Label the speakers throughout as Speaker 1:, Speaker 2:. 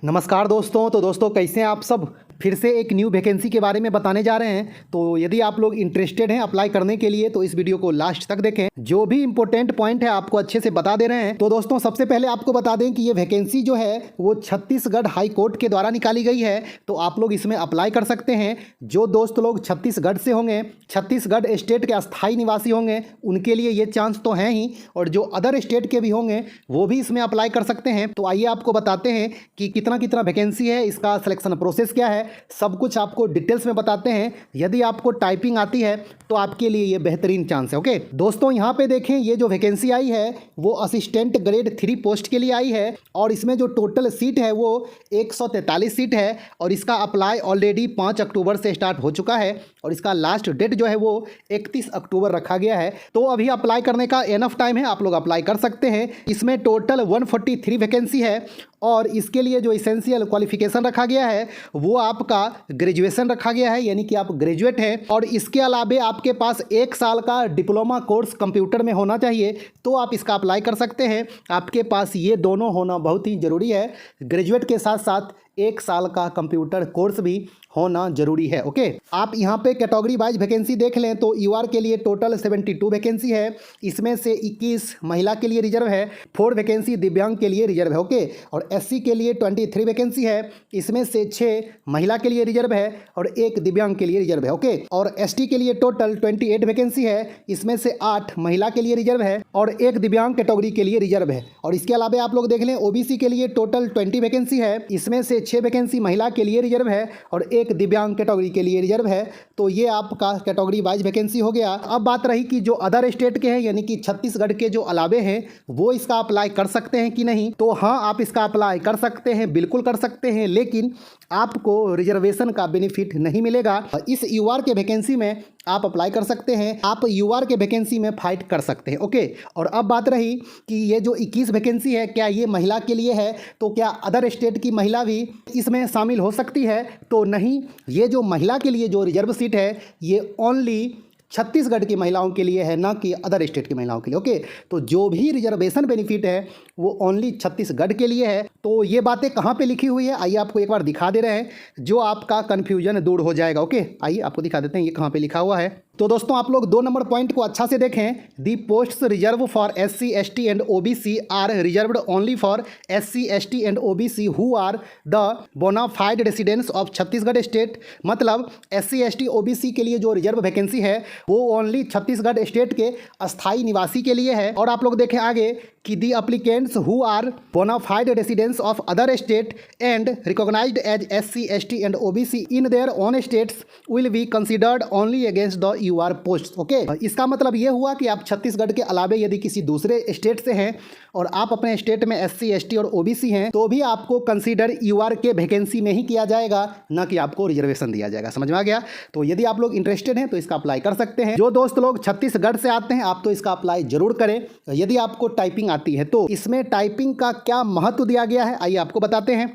Speaker 1: नमस्कार दोस्तों। तो दोस्तों कैसे हैं आप सब। फिर से एक न्यू वैकेंसी के बारे में बताने जा रहे हैं। तो यदि आप लोग इंटरेस्टेड हैं अप्लाई करने के लिए तो इस वीडियो को लास्ट तक देखें। जो भी इंपॉर्टेंट पॉइंट है आपको अच्छे से बता दे रहे हैं। तो दोस्तों सबसे पहले आपको बता दें कि ये वैकेंसी जो है वो छत्तीसगढ़ हाई कोर्ट के द्वारा निकाली गई है। तो आप लोग इसमें अप्लाई कर सकते हैं। जो दोस्त लोग छत्तीसगढ़ से होंगे, छत्तीसगढ़ स्टेट के अस्थायी निवासी होंगे, उनके लिए ये चांस तो हैं ही, और जो अदर स्टेट के भी होंगे वो भी इसमें अप्लाई कर सकते हैं। तो आइए आपको बताते हैं कि कितना कितना वैकेंसी है, इसका सिलेक्शन प्रोसेस क्या है, सब कुछ आपको डिटेल्स में बताते हैं। यदि आपको टाइपिंग आती है तो आपके लिए ये बेहतरीन चांस है। ओके दोस्तों, यहाँ पे देखें ये जो वैकेंसी आई है वो असिस्टेंट ग्रेड 3 पोस्ट के लिए आई है, और इसमें जो टोटल सीट है वो 143 सीट है, और इसका अप्लाई ऑलरेडी 5 अक्टूबर से स्टार्ट हो चुका है, और इसका लास्ट डेट जो है वो 31 अक्टूबर रखा गया है। तो अभी अप्लाई करने का एनफ टाइम है, आप लोग अप्लाई कर सकते हैं। इसमें टोटल 143 वैकेंसी है, और इसके लिए जो इसेंशियल क्वालिफिकेशन रखा गया है वो आपका ग्रेजुएशन रखा गया है, यानी कि आप ग्रेजुएट हैं, और इसके अलावे आपके पास 1 साल का डिप्लोमा कोर्स कंप्यूटर में होना चाहिए, तो आप इसका अप्लाई कर सकते हैं। आपके पास ये दोनों होना बहुत ही ज़रूरी है। ग्रेजुएट के साथ साथ 1 साल का कंप्यूटर कोर्स भी होना जरूरी है। ओके, आप यहाँ पे कैटेगरी वाइज वैकेंसी देख लें तो यूआर के लिए टोटल 72 वैकेंसी है। इसमें से 21 महिला के लिए रिजर्व है, 4 वैकेंसी दिव्यांग के लिए रिजर्व है। ओके, और एससी के लिए 23 वैकेंसी है। इसमें से 6 महिला के लिए रिजर्व है और 1 दिव्यांग के लिए रिजर्व है। ओके, और एसटी के लिए टोटल 28 वैकेंसी है। इसमें से 8 महिला के लिए रिजर्व है और 1 दिव्यांग कैटेगरी के लिए रिजर्व है। और इसके अलावा आप लोग देख लें ओबीसी के लिए टोटल 20 वैकेंसी है। इसमें से 6 वैकेंसी महिला के लिए रिजर्व है और 1 दिव्यांग कैटेगरी के लिए रिजर्व है। तो ये आपका कैटेगरी वाइज वैकेंसी हो गया। अब बात रही कि जो अदर स्टेट के हैं, यानी कि छत्तीसगढ़ के जो अलावे हैं, वो इसका अप्लाई कर सकते हैं कि नहीं। तो हाँ, आप इसका अप्लाई कर सकते हैं, बिल्कुल कर सकते हैं, लेकिन आपको रिजर्वेशन का बेनिफिट नहीं मिलेगा। इस यूआर के वैकेंसी में आप अप्लाई कर सकते हैं, आप यूआर के वैकेंसी में फाइट कर सकते हैं। ओके, और अब बात रही कि ये जो 21 वैकेंसी है, क्या ये महिला के लिए है, तो क्या अदर स्टेट की महिला भी इसमें शामिल हो सकती है? तो नहीं, ये जो महिला के लिए जो रिजर्व सीट है ये ओनली छत्तीसगढ़ की महिलाओं के लिए है, ना कि अदर स्टेट की महिलाओं के लिए। ओके, तो जो भी रिजर्वेशन बेनिफिट है वो ओनली छत्तीसगढ़ के लिए है। तो ये बातें कहाँ पे लिखी हुई है, आइए आपको एक बार दिखा दे रहे हैं, जो आपका कन्फ्यूजन दूर हो जाएगा। ओके, आइए आपको दिखा देते हैं ये कहाँ पे लिखा हुआ है। तो दोस्तों आप लोग 2 नंबर पॉइंट को अच्छा से देखें। The posts reserve for SC ST and OBC are reserved only for SC ST and OBC who are the bona fide residents of Chhattisgarh state. मतलब SC ST OBC के लिए जो रिजर्व वैकेंसी है वो ओनली छत्तीसगढ़ स्टेट के अस्थाई निवासी के लिए है। और आप लोग देखें आगे कि the applicants who are bona fide residents of other state and recognised as SC ST and OBC in their own states will be considered only against the UR post. Okay, इसका मतलब ये हुआ कि आप छत्तीसगढ़ के अलावे यदि किसी दूसरे स्टेट से हैं और आप अपने स्टेट में SC ST और OBC हैं तो भी आपको कंसीडर यूआर के वैकेंसी में ही किया जाएगा, ना कि आपको रिजर्वेशन दिया जाएगा। समझ में आ गया? तो यदि आप लोग इंटरेस्टेड हैं तो इसका अप्लाई कर सकते हैं। जो दोस्त लोग छत्तीसगढ़ से आते हैं आप तो इसका अप्लाई जरूर करें। यदि आपको टाइपिंग आती है तो इसमें टाइपिंग का क्या महत्व दिया गया है आइए आपको बताते हैं।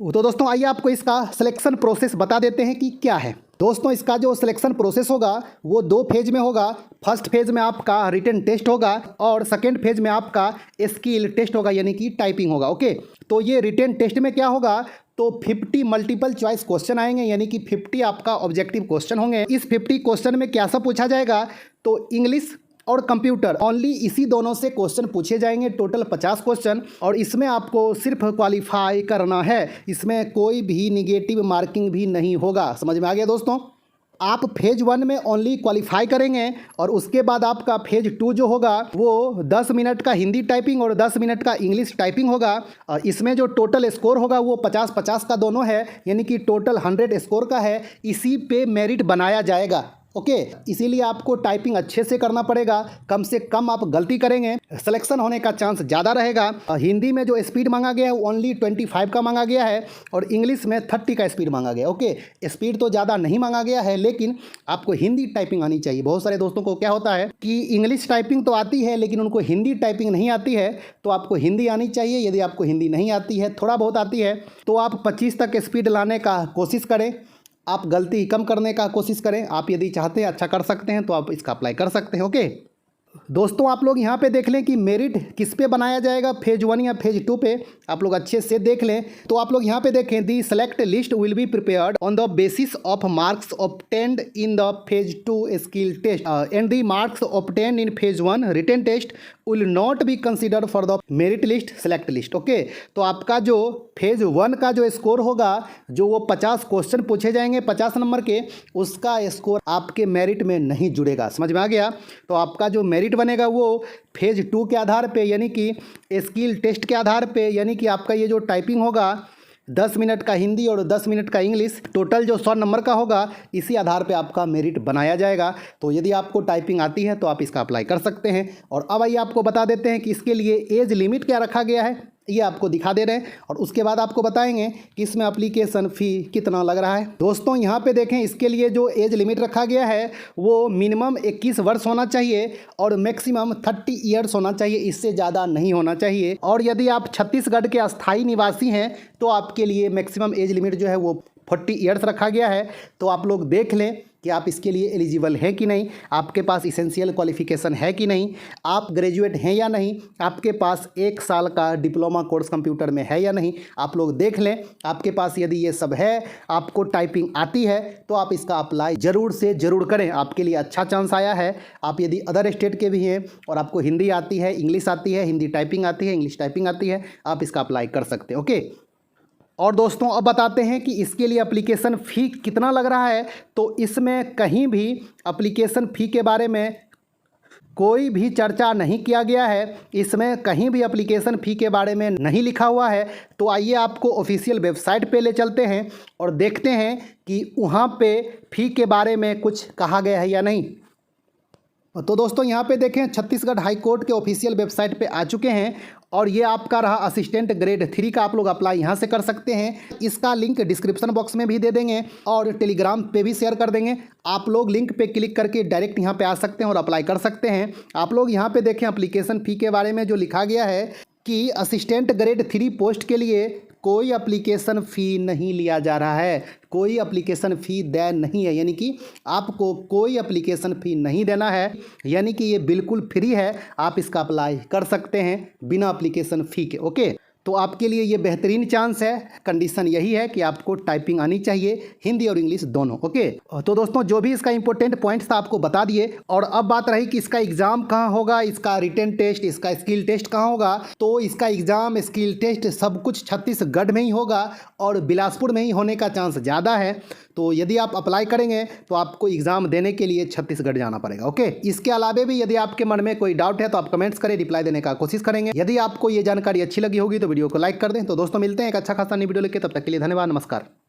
Speaker 1: तो दोस्तों आइए आपको इसका सिलेक्शन प्रोसेस बता देते हैं कि क्या है। दोस्तों इसका जो सिलेक्शन प्रोसेस होगा वो 2 फेज में होगा। फर्स्ट फेज में आपका रिटन टेस्ट होगा और सेकेंड फेज में आपका स्किल टेस्ट होगा, यानी कि टाइपिंग होगा। ओके, तो ये रिटन टेस्ट में क्या होगा, तो 50 मल्टीपल चॉइस क्वेश्चन आएंगे, यानी कि 50 आपका ऑब्जेक्टिव क्वेश्चन होंगे। इस 50 क्वेश्चन में क्या सब पूछा जाएगा, तो इंग्लिश और कंप्यूटर ओनली इसी दोनों से क्वेश्चन पूछे जाएंगे। टोटल 50 क्वेश्चन, और इसमें आपको सिर्फ क्वालिफाई करना है। इसमें कोई भी निगेटिव मार्किंग भी नहीं होगा। समझ में आ गया दोस्तों? आप फेज 1 में ओनली क्वालिफाई करेंगे, और उसके बाद आपका फेज 2 जो होगा वो 10 मिनट का हिंदी टाइपिंग और 10 मिनट का इंग्लिश टाइपिंग होगा। और इसमें जो टोटल स्कोर होगा वो 50-50 का दोनों है, यानी कि टोटल 100 स्कोर का है। इसी पे मेरिट बनाया जाएगा। ओके, इसीलिए आपको टाइपिंग अच्छे से करना पड़ेगा, कम से कम आप गलती करेंगे सिलेक्शन होने का चांस ज़्यादा रहेगा। हिंदी में जो स्पीड मांगा गया है ओनली 25 का मांगा गया है, और इंग्लिश में 30 का स्पीड मांगा गया है। ओके, स्पीड तो ज़्यादा नहीं मांगा गया है, लेकिन आपको हिंदी टाइपिंग आनी चाहिए। बहुत सारे दोस्तों को क्या होता है कि इंग्लिश टाइपिंग तो आती है लेकिन उनको हिंदी टाइपिंग नहीं आती है, तो आपको हिंदी आनी चाहिए। यदि आपको हिंदी नहीं आती है, थोड़ा बहुत आती है, तो आप 25 तक स्पीड लाने का कोशिश करें। आप गलती कम करने का कोशिश करें। आप यदि चाहते हैं अच्छा कर सकते हैं तो आप इसका अप्लाई कर सकते हैं। ओके, दोस्तों आप लोग यहाँ पे देख लें कि मेरिट किस पे बनाया जाएगा, फेज 1 या फेज 2 पे। आप लोग अच्छे से देख लें। तो आप लोग यहाँ पे देखें, the select list will be prepared on the basis of marks obtained in the phase 2 skill test and the marks obtained in phase 1 written test will not be considered for the merit list select list. Okay, तो आपका जो phase 1 का जो score होगा, जो वो 50 question पूछे जाएंगे 50 नंबर के, उसका स्कोर आपके मेरिट में नहीं जुड़ेगा। समझ में आ गया? तो आपका जो मेरिट बनेगा वो फेज 2 के आधार पे, यानी कि स्किल टेस्ट के आधार पे, यानी कि आपका ये जो टाइपिंग होगा 10 मिनट का हिंदी और 10 मिनट का इंग्लिश, टोटल जो 100 नंबर का होगा, इसी आधार पे आपका मेरिट बनाया जाएगा। तो यदि आपको टाइपिंग आती है तो आप इसका अप्लाई कर सकते हैं। और अब आइए आपको बता देते हैं कि इसके लिए एज लिमिट क्या रखा गया है, ये आपको दिखा दे रहे हैं और उसके बाद आपको बताएंगे कि इसमें एप्लीकेशन फ़ी कितना लग रहा है। दोस्तों यहाँ पे देखें, इसके लिए जो एज लिमिट रखा गया है वो मिनिमम 21 वर्ष होना चाहिए और मैक्सिमम 30 ईयर्स होना चाहिए, इससे ज़्यादा नहीं होना चाहिए। और यदि आप छत्तीसगढ़ के अस्थायी निवासी हैं तो आपके लिए मैक्सिमम एज लिमिट जो है वो 40 ईयर्स रखा गया है। तो आप लोग देख लें कि आप इसके लिए एलिजिबल हैं कि नहीं, आपके पास इसेंशियल क्वालिफिकेशन है कि नहीं, आप ग्रेजुएट हैं या नहीं, आपके पास 1 साल का डिप्लोमा कोर्स कंप्यूटर में है या नहीं। आप लोग देख लें, आपके पास यदि ये सब है, आपको टाइपिंग आती है, तो आप इसका अप्लाई ज़रूर से ज़रूर करें। आपके लिए अच्छा चांस आया है। आप यदि अदर स्टेट के भी हैं और आपको हिंदी आती है, इंग्लिश आती है, हिंदी टाइपिंग आती है, इंग्लिश टाइपिंग आती है, आप इसका अप्लाई कर सकते हैं। ओके, और दोस्तों अब बताते हैं कि इसके लिए एप्लीकेशन फ़ी कितना लग रहा है। तो इसमें कहीं भी एप्लीकेशन फ़ी के बारे में कोई भी चर्चा नहीं किया गया है, इसमें कहीं भी एप्लीकेशन फ़ी के बारे में नहीं लिखा हुआ है। तो आइए आपको ऑफिशियल वेबसाइट पे ले चलते हैं और देखते हैं कि वहाँ पे फ़ी के बारे में कुछ कहा गया है या नहीं। तो दोस्तों यहाँ पे देखें, छत्तीसगढ़ हाई कोर्ट के ऑफिशियल वेबसाइट पे आ चुके हैं और ये आपका रहा असिस्टेंट ग्रेड 3 का। आप लोग अप्लाई यहाँ से कर सकते हैं। इसका लिंक डिस्क्रिप्शन बॉक्स में भी दे देंगे और टेलीग्राम पे भी शेयर कर देंगे। आप लोग लिंक पे क्लिक करके डायरेक्ट यहाँ पे आ सकते हैं और अप्लाई कर सकते हैं। आप लोग यहाँ पे देखें एप्लीकेशन फ़ी के बारे में जो लिखा गया है कि असिस्टेंट ग्रेड 3 पोस्ट के लिए कोई एप्लीकेशन फ़ी नहीं लिया जा रहा है, कोई एप्लीकेशन फ़ी देय नहीं है, यानी कि आपको कोई एप्लीकेशन फ़ी नहीं देना है, यानी कि ये बिल्कुल फ्री है। आप इसका अप्लाई कर सकते हैं बिना एप्लीकेशन फ़ी के। ओके, तो आपके लिए ये बेहतरीन चांस है। कंडीशन यही है कि आपको टाइपिंग आनी चाहिए, हिंदी और इंग्लिश दोनों। ओके, तो दोस्तों जो भी इसका इंपॉर्टेंट पॉइंट्स था आपको बता दिए। और अब बात रही कि इसका एग्ज़ाम कहाँ होगा, इसका रिटन टेस्ट, इसका स्किल टेस्ट कहाँ होगा। तो इसका एग्ज़ाम, स्किल टेस्ट सब कुछ छत्तीसगढ़ में ही होगा और बिलासपुर में ही होने का चांस ज़्यादा है। तो यदि आप अप्लाई करेंगे तो आपको एग्ज़ाम देने के लिए छत्तीसगढ़ जाना पड़ेगा। ओके, इसके अलावा भी यदि आपके मन में कोई डाउट है तो आप कमेंट्स करें, रिप्लाई देने का कोशिश करेंगे। यदि आपको ये जानकारी अच्छी लगी होगी तो वीडियो को लाइक कर दें। तो दोस्तों मिलते हैं एक अच्छा खासा नई वीडियो लेके, तब तक के लिए धन्यवाद, नमस्कार।